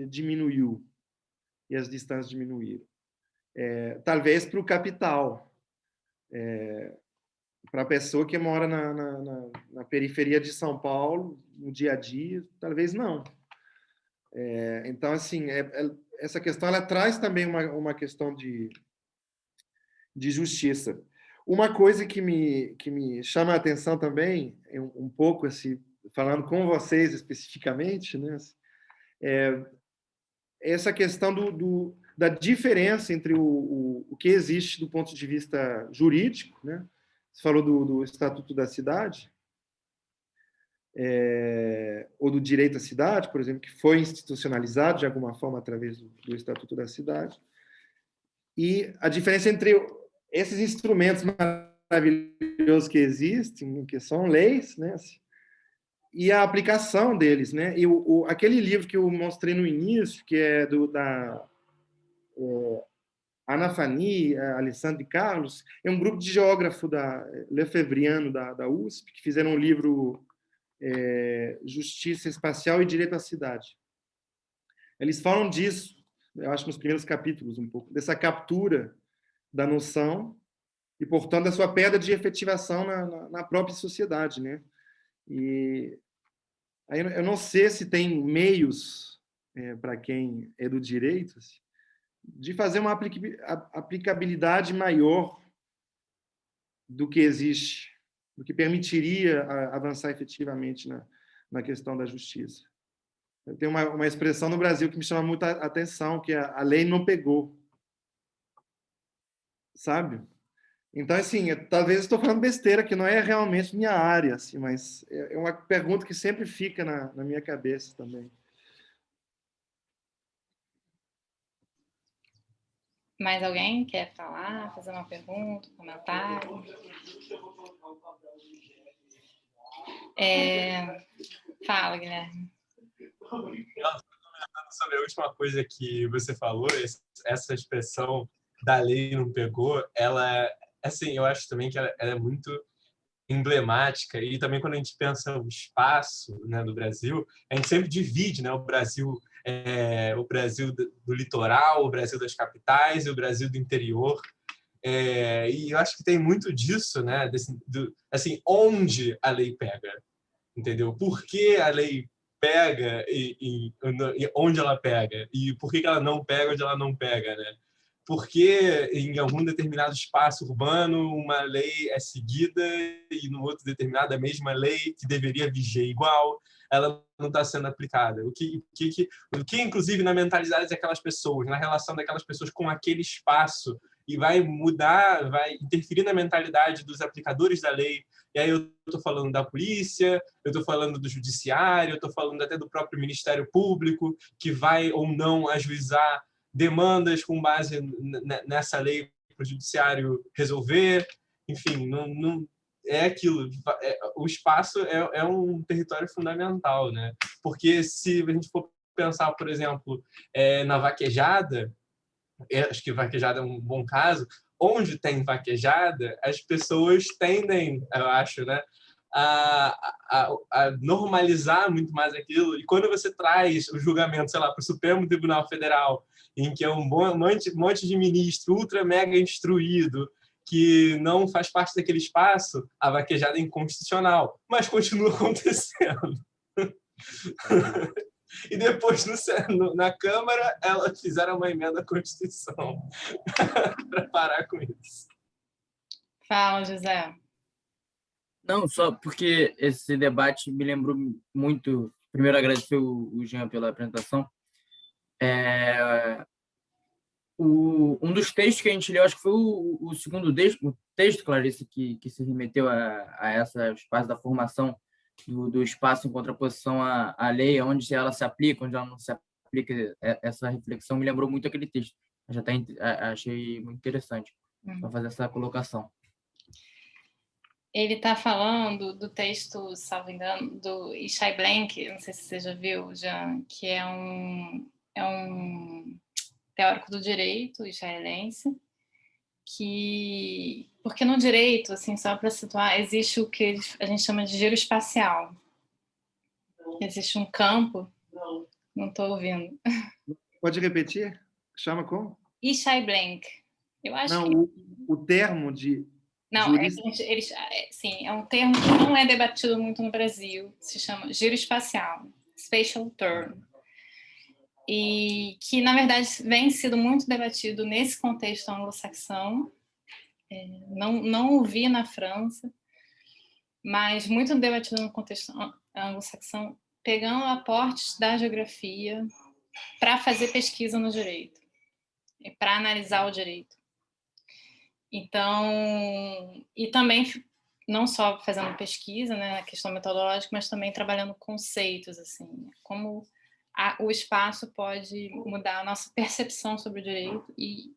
diminuiu e as distâncias diminuíram. Talvez para o capital, para a pessoa que mora na periferia de São Paulo, no dia a dia, talvez não. Então, assim, essa questão ela traz também uma questão de justiça. Uma coisa que me chama a atenção também, um pouco, assim, falando com vocês especificamente, né, essa questão da diferença entre o que existe do ponto de vista jurídico, né? Você falou do Estatuto da Cidade, ou do direito à cidade, por exemplo, que foi institucionalizado de alguma forma através do Estatuto da Cidade, e a diferença entre esses instrumentos maravilhosos que existem, que são leis, né, e a aplicação deles, né? E aquele livro que eu mostrei no início, que é da Ana Fani, Alessandro Carlos, é um grupo de geógrafo lefebvriano da USP, que fizeram um livro Justiça Espacial e Direito à Cidade. Eles falam disso, eu acho, nos primeiros capítulos, um pouco, dessa captura da noção e, portanto, da sua perda de efetivação na própria sociedade, né? E aí eu não sei se tem meios para quem é do direito de fazer uma aplicabilidade maior do que existe, do que permitiria avançar efetivamente na questão da justiça. Tem uma expressão no Brasil que me chama muita atenção, que é a lei não pegou. Sabe? Então, assim, talvez estou falando besteira, que não é realmente minha área, assim, mas é uma pergunta que sempre fica na minha cabeça também. Mais alguém quer falar, fazer uma pergunta, um comentário? Fala, Guilherme. Sobre a última coisa que você falou, essa expressão da lei não pegou, ela, assim, eu acho também que ela é muito emblemática, e também quando a gente pensa o espaço, né, do Brasil, a gente sempre divide, né, o Brasil do litoral, o Brasil das capitais e o Brasil do interior, e eu acho que tem muito disso, né, assim, onde a lei pega, entendeu? Por que a lei pega e onde ela pega, e por que ela não pega onde ela não pega, né? Porque em algum determinado espaço urbano uma lei é seguida e no outro determinado a mesma lei que deveria viger igual, ela não está sendo aplicada. O que inclusive na mentalidade daquelas pessoas, na relação daquelas pessoas com aquele espaço, e vai mudar, vai interferir na mentalidade dos aplicadores da lei. E aí eu estou falando da polícia, eu estou falando do judiciário, eu estou falando até do próprio Ministério Público, que vai ou não ajuizar demandas com base nessa lei para o judiciário resolver. Enfim, é aquilo, o espaço é um território fundamental, né? Porque se a gente for pensar, por exemplo, na vaquejada, acho que vaquejada é um bom caso, onde tem vaquejada, as pessoas tendem, eu acho, né, a normalizar muito mais aquilo. E quando você traz o julgamento, sei lá, para o Supremo Tribunal Federal, em que é um monte de ministro ultra mega instruído, que não faz parte daquele espaço, a vaquejada é inconstitucional, mas continua acontecendo. E depois, na Câmara, elas fizeram uma emenda à Constituição para parar com isso. Fala, José. Não, só porque esse debate me lembrou muito. Primeiro, agradecer o Jean pela apresentação. Um dos textos que a gente leu, acho que foi o segundo texto, Clarice, que se remeteu a essa espaço da formação do espaço em contraposição à lei, onde ela se aplica, onde ela não se aplica. Essa reflexão me lembrou muito aquele texto. Eu achei muito interessante para fazer essa colocação. Ele está falando do texto, salvo engano, do Ishai Blank, não sei se você já viu, Jean, que é um teórico do direito israelense, porque no direito, assim, só para situar, existe o que a gente chama de giro espacial. Existe um campo, não estou ouvindo. Pode repetir? Chama como? Ishai Blank. Eu acho não, que... o termo de... Não, sim, é um termo que não é debatido muito no Brasil, se chama giro espacial, spatial term, e que, na verdade, vem sido muito debatido nesse contexto anglo-saxão, não ouvi na França, mas muito debatido no contexto anglo-saxão, pegando aportes da geografia para fazer pesquisa no direito, para analisar o direito. Então, e também não só fazendo pesquisa, né, na questão metodológica, mas também trabalhando conceitos, assim, como o espaço pode mudar a nossa percepção sobre o direito e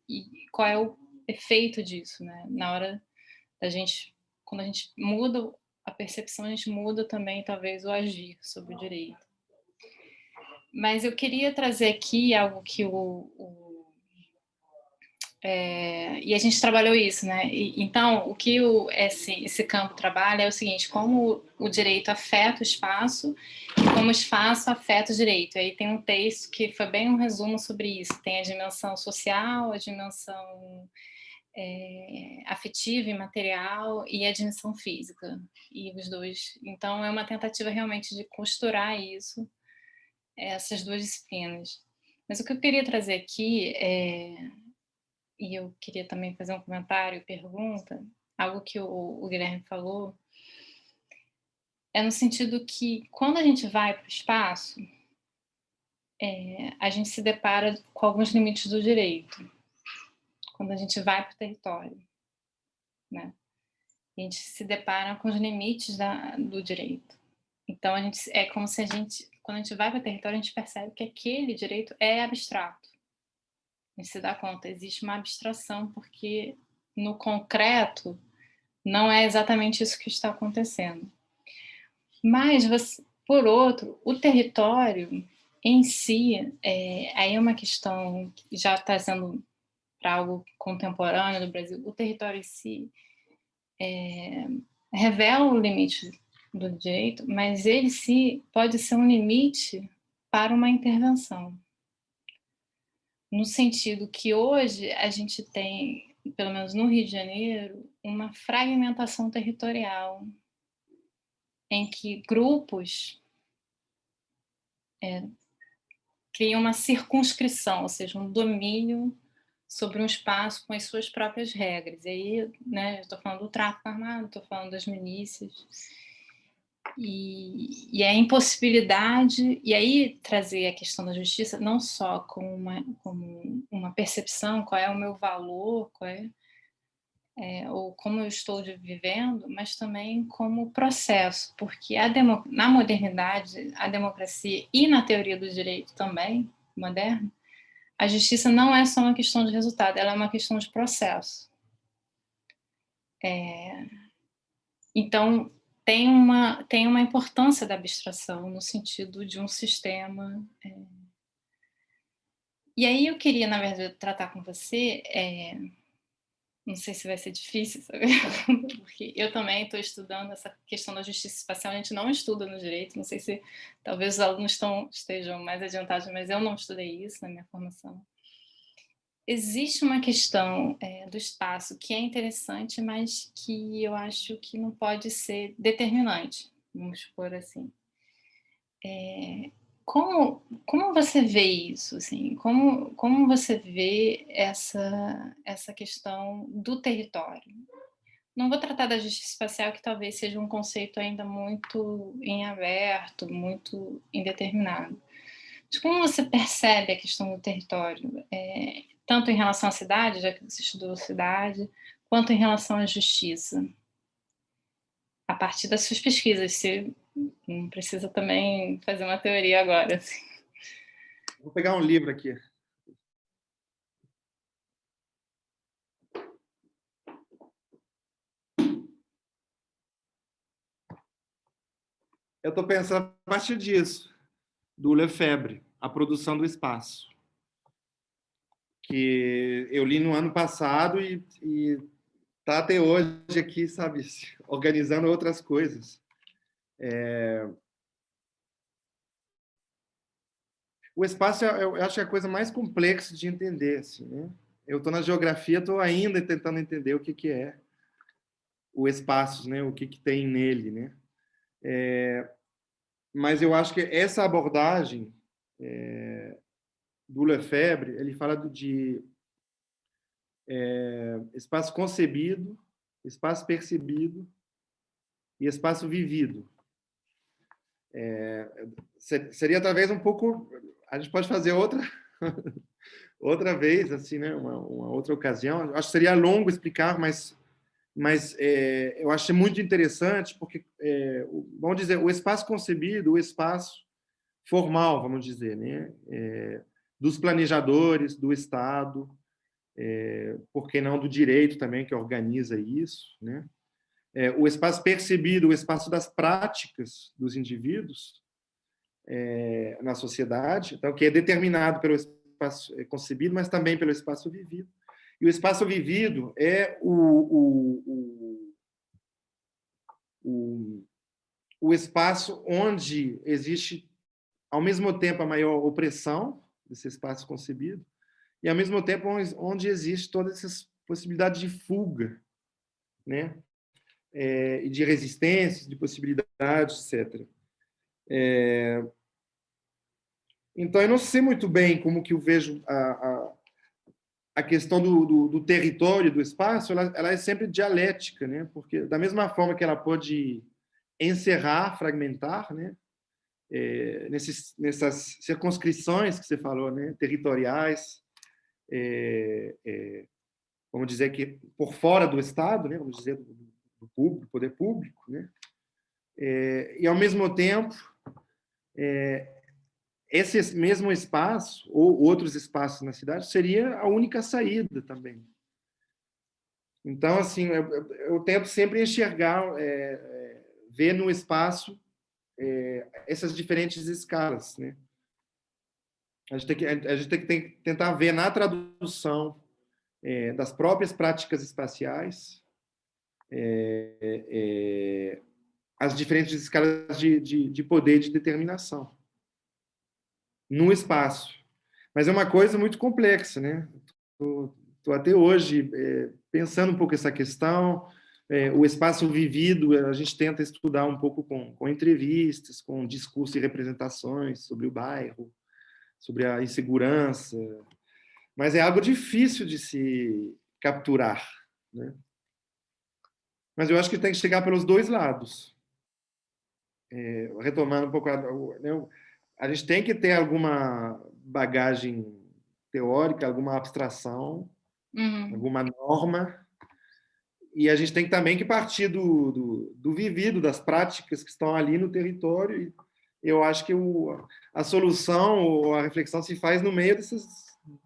qual é o efeito disso, né, na hora da gente, quando a gente muda a percepção, a gente muda também, talvez, o agir sobre o direito. Mas eu queria trazer aqui algo que e a gente trabalhou isso, né? Então, o que esse campo trabalha é o seguinte: como o direito afeta o espaço e como o espaço afeta o direito. Aí tem um texto que foi bem um resumo sobre isso. Tem a dimensão social, a dimensão afetiva e material e a dimensão física. E os dois. Então, é uma tentativa realmente de costurar isso, essas duas disciplinas. Mas o que eu queria trazer aqui e eu queria também fazer um comentário e pergunta, algo que o Guilherme falou, no sentido que quando a gente vai para o espaço, a gente se depara com alguns limites do direito, quando a gente vai para o território, né? A gente se depara com os limites do direito. Então, é como se quando a gente vai para o território, a gente percebe que aquele direito é abstrato. A gente se dá conta, existe uma abstração, porque no concreto não é exatamente isso que está acontecendo. Mas, por outro, o território em si, aí é uma questão que já está sendo para algo contemporâneo do Brasil, o território em si revela o limite do direito, mas ele sim pode ser um limite para uma intervenção. No sentido que hoje a gente tem, pelo menos no Rio de Janeiro, uma fragmentação territorial em que grupos criam uma circunscrição, ou seja, um domínio sobre um espaço com as suas próprias regras. E aí, né, eu estou falando do tráfico armado, estou falando das milícias, e a impossibilidade, e aí trazer a questão da justiça não só como uma percepção, qual é o meu valor, ou como eu estou vivendo, mas também como processo, porque na modernidade, a democracia e na teoria do direito também, moderna, a justiça não é só uma questão de resultado, ela é uma questão de processo. Então, tem uma importância da abstração no sentido de um sistema. E aí eu queria, na verdade, tratar com você, não sei se vai ser difícil, sabe? Porque eu também estou estudando essa questão da justiça espacial, a gente não estuda no direito, não sei se talvez os alunos estejam mais adiantados, mas eu não estudei isso na minha formação. Existe uma questão do espaço que é interessante, mas que eu acho que não pode ser determinante, vamos supor assim. Como você vê isso? Assim? Como você vê essa questão do território? Não vou tratar da justiça espacial, que talvez seja um conceito ainda muito em aberto, muito indeterminado. Mas como você percebe a questão do território? Tanto em relação à cidade, já que você estudou cidade, quanto em relação à justiça? A partir das suas pesquisas, você não precisa também fazer uma teoria agora. Assim. Vou pegar um livro aqui. Eu estou pensando a partir disso, do Lefebvre, A Produção do Espaço, que eu li no ano passado e está até hoje aqui, sabe, organizando outras coisas. O espaço, eu acho que é a coisa mais complexa de entender. Assim, né? Eu estou na geografia, estou ainda tentando entender o que é o espaço, né? O que tem nele. Né? Mas eu acho que essa abordagem do Lefebvre, ele fala de espaço concebido, espaço percebido e espaço vivido. Seria talvez um pouco... A gente pode fazer outra vez, assim, né? uma outra ocasião. Acho que seria longo explicar, mas eu achei muito interessante porque, vamos dizer, o espaço concebido, o espaço formal, vamos dizer, né? Dos planejadores, do Estado, por que não do direito também, que organiza isso, né? O espaço percebido, o espaço das práticas dos indivíduos na sociedade, então, que é determinado pelo espaço concebido, mas também pelo espaço vivido. E o espaço vivido é o espaço onde existe, ao mesmo tempo, a maior opressão desse espaço concebido e, ao mesmo tempo, onde existe todas essas possibilidades de fuga, né? E de resistência, de possibilidades, etc. Então, eu não sei muito bem como que eu vejo a questão do território, do espaço, ela é sempre dialética, né? Porque, da mesma forma que ela pode encerrar, fragmentar, né? Nessas circunscrições que você falou, né? Territoriais, vamos dizer que por fora do Estado, né? Vamos dizer do público, poder público, né? E, ao mesmo tempo, esse mesmo espaço, ou outros espaços na cidade, seria a única saída também. Então, assim, eu tento sempre enxergar, ver no espaço essas diferentes escalas, né? A gente tem que tentar ver na tradução das próprias práticas espaciais as diferentes escalas de poder de determinação no espaço. Mas é uma coisa muito complexa, né? Estou até hoje pensando um pouco essa questão. O espaço vivido, a gente tenta estudar um pouco com entrevistas, com discurso e representações sobre o bairro, sobre a insegurança, mas é algo difícil de se capturar, né? Mas eu acho que tem que chegar pelos dois lados. Retomando um pouco, a gente tem que ter alguma bagagem teórica, alguma abstração, alguma norma, e a gente tem também que partir do vivido, das práticas que estão ali no território. E eu acho que a solução ou a reflexão se faz no meio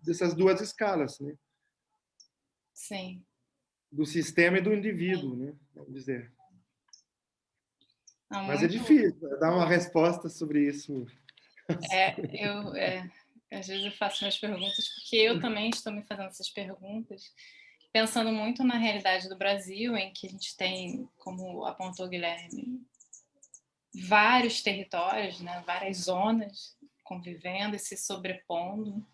dessas duas escalas, né? Sim. Do sistema e do indivíduo, né? Vamos dizer. Mas é difícil dar uma resposta sobre isso. Às vezes eu faço minhas perguntas porque eu também estou me fazendo essas perguntas, pensando muito na realidade do Brasil, em que a gente tem, como apontou o Guilherme, vários territórios, né, várias zonas convivendo e se sobrepondo.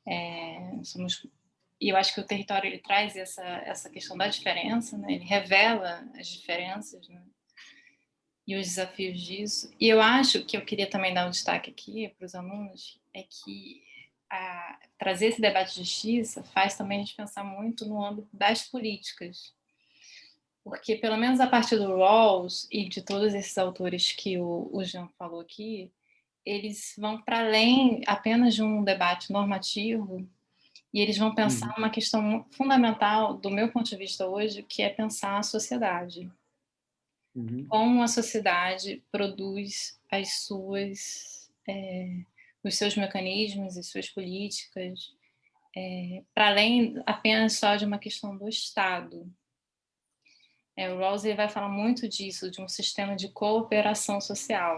E eu acho que o território ele traz essa questão da diferença, né? Ele revela as diferenças, né? E os desafios disso. E eu acho que eu queria também dar um destaque aqui para os alunos, é que trazer esse debate de justiça faz também a gente pensar muito no âmbito das políticas. Porque, pelo menos a partir do Rawls e de todos esses autores que o Jean falou aqui, eles vão para além apenas de um debate normativo e eles vão pensar uma questão fundamental, do meu ponto de vista hoje, que é pensar a sociedade. Como a sociedade produz os seus mecanismos e suas políticas, para além apenas só de uma questão do Estado. O Rawls vai falar muito disso, de um sistema de cooperação social.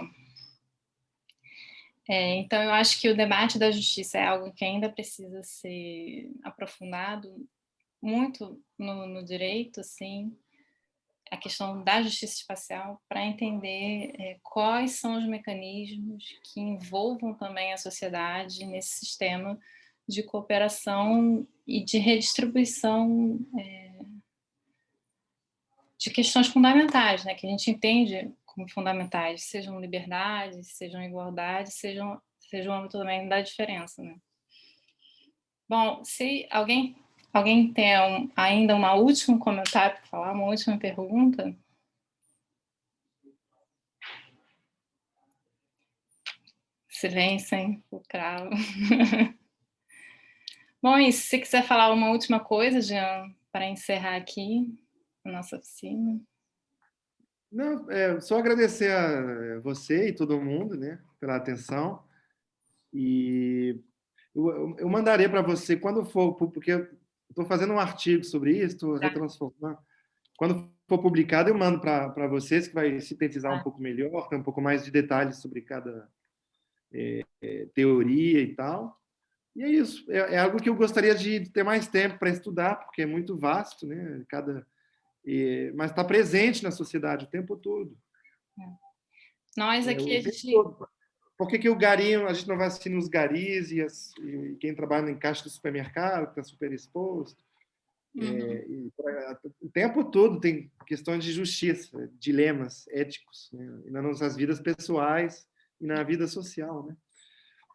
Então, eu acho que o debate da justiça é algo que ainda precisa ser aprofundado muito no direito, assim, a questão da justiça espacial, para entender quais são os mecanismos que envolvam também a sociedade nesse sistema de cooperação e de redistribuição de questões fundamentais, né, que a gente entende como fundamentais, sejam liberdade, sejam igualdade, sejam o âmbito também da diferença, né? Bom, se alguém tem ainda um último comentário para falar, uma última pergunta? Silêncio, hein? O cravo. Bom, e se você quiser falar uma última coisa, Jean, para encerrar aqui a nossa oficina. Não, só agradecer a você e todo mundo, né, pela atenção. E eu mandarei para você quando for, porque eu estou fazendo um artigo sobre isso, estou retransformando. Quando for publicado, eu mando para vocês, que vai sintetizar um pouco melhor, tem um pouco mais de detalhes sobre cada teoria e tal. E é isso. É algo que eu gostaria de ter mais tempo para estudar, porque é muito vasto, né? Mas está presente na sociedade o tempo todo. Nós aqui, a gente... Por que o garinho, a gente não vacina os garis e quem trabalha em caixa do supermercado, que está super exposto? O tempo todo tem questões de justiça, dilemas éticos, né? Nas nossas vidas pessoais e na vida social, né?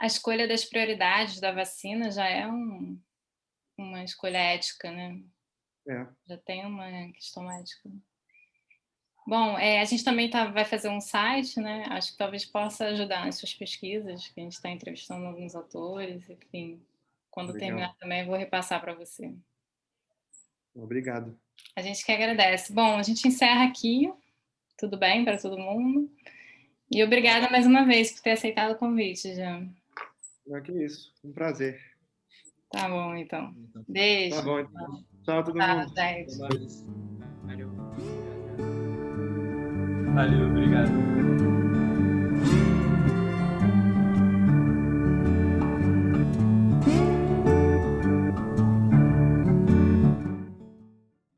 A escolha das prioridades da vacina já é uma escolha ética, né? Já tem uma questão ética. Bom, a gente também vai fazer um site, né? Acho que talvez possa ajudar nas suas pesquisas, que a gente está entrevistando alguns autores, enfim. Quando terminar também eu vou repassar para você. Obrigado. A gente que agradece. Bom, a gente encerra aqui. Tudo bem para todo mundo? E obrigada mais uma vez por ter aceitado o convite, Jean. Não, que isso. Um prazer. Tá bom, então. Beijo. Tá bom, então. Tchau, todo mundo. Gente. Valeu. Valeu, obrigado.